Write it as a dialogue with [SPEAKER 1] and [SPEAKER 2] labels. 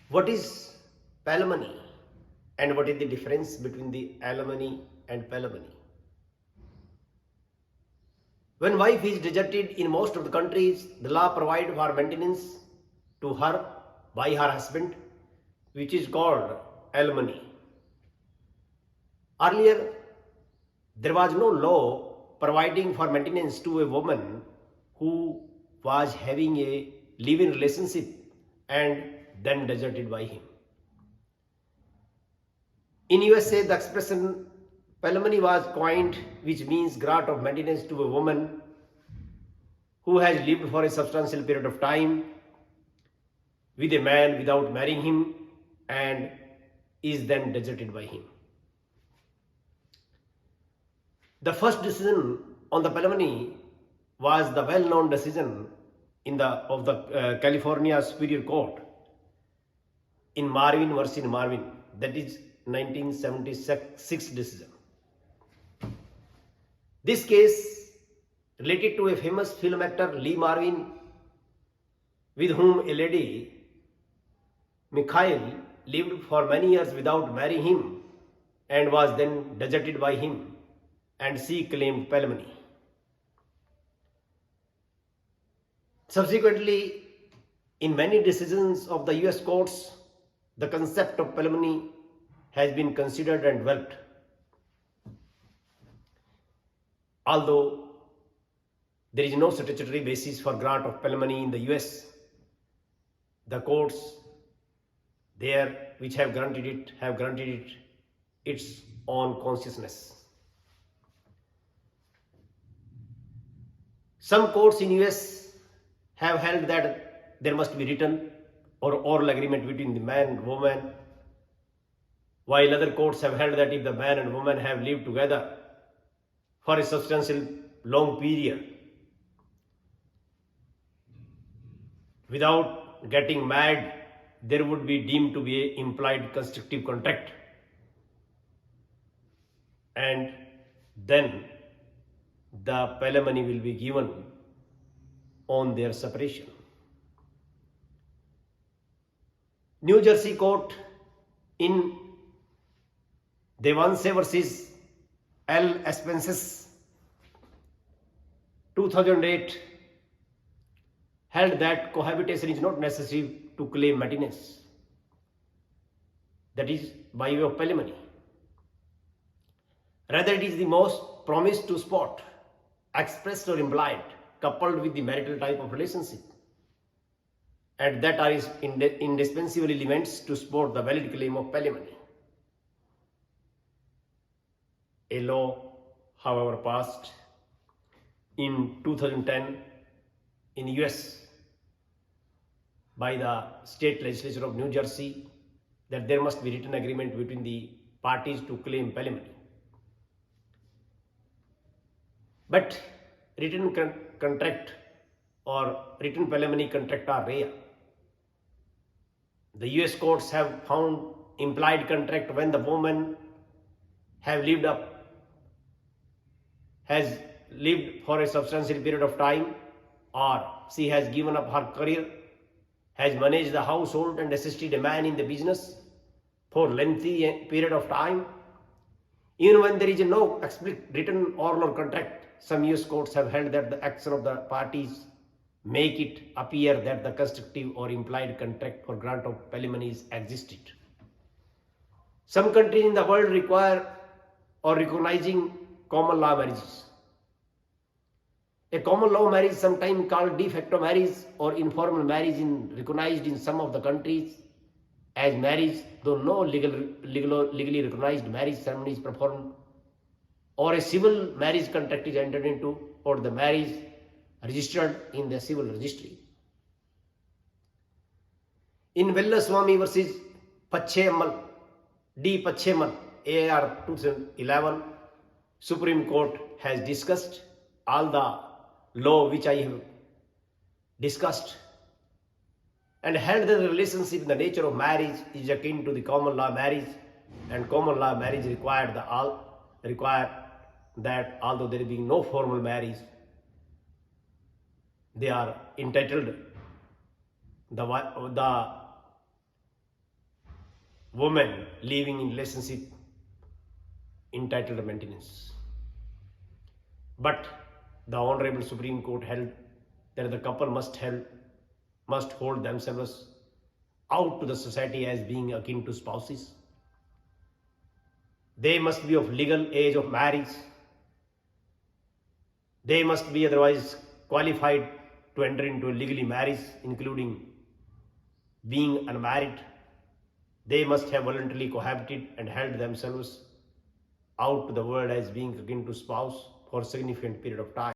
[SPEAKER 1] What is Palimony and what is the difference between the alimony and palimony? When wife is deserted in most of the countries, the law provides for maintenance to her by her husband, which is called alimony. Earlier, there was no law providing for maintenance to a woman who was having a live-in relationship and then deserted by him. In USA, the expression palimony was coined, which means grant of maintenance to a woman who has lived for a substantial period of time with a man without marrying him and is then deserted by him. The first decision on the palimony was the well-known decision of the California Superior Court in Marvin versus Marvin, that is 1976 decision. This case related to a famous film actor Lee Marvin, with whom a lady, Mikhail, lived for many years without marrying him and was then deserted by him, and she claimed palimony. Subsequently, in many decisions of the US courts, the concept of palimony has been considered and developed. Although there is no statutory basis for grant of palimony in the US, the courts there which have granted it its own consciousness. Some courts in US have held that there must be written or oral agreement between the man and woman, while other courts have held that if the man and woman have lived together for a substantial long period without getting married, there would be deemed to be an implied constructive contract, and then the palimony will be given on their separation. New Jersey court in Devanse versus L. Espences 2008 held that cohabitation is not necessary to claim maintenance, that is by way of palimony. Rather, it is the most promise to spot, expressed or implied, coupled with the marital type of relationship, and that are indispensable elements to support the valid claim of palimony. A law, however, passed in 2010 in US by the state legislature of New Jersey that there must be written agreement between the parties to claim palimony. But written contract or written palimony contract are rare. The US courts have found implied contract when the woman has lived for a substantial period of time, or she has given up her career, has managed the household and assisted a man in the business for lengthy period of time. Even when there is no explicit written oral or contract, some US courts have held that the action of the parties make it appear that the constructive or implied contract for grant of palimonies existed. Some countries in the world require or recognizing common law marriages. A common law marriage, sometimes called de facto marriage or informal marriage, recognized in some of the countries as marriage, though no legally recognized marriage ceremony is performed, or a civil marriage contract is entered into, or the marriage registered in the civil registry. In Vellaswamy versus Pachemal, D. Pachemal, AR 2011, Supreme Court has discussed all the law which I have discussed and held that the relationship in the nature of marriage is akin to the common law marriage, and common law marriage require that although there being no formal marriage, they are entitled, the women living in relationship entitled to maintenance. But the Honorable Supreme Court held that the couple must hold themselves out to the society as being akin to spouses. They must be of legal age of marriage. They must be otherwise qualified to enter into a legally marriage, including being unmarried. They must have voluntarily cohabited and held themselves out to the world as being akin to spouse for a significant period of time.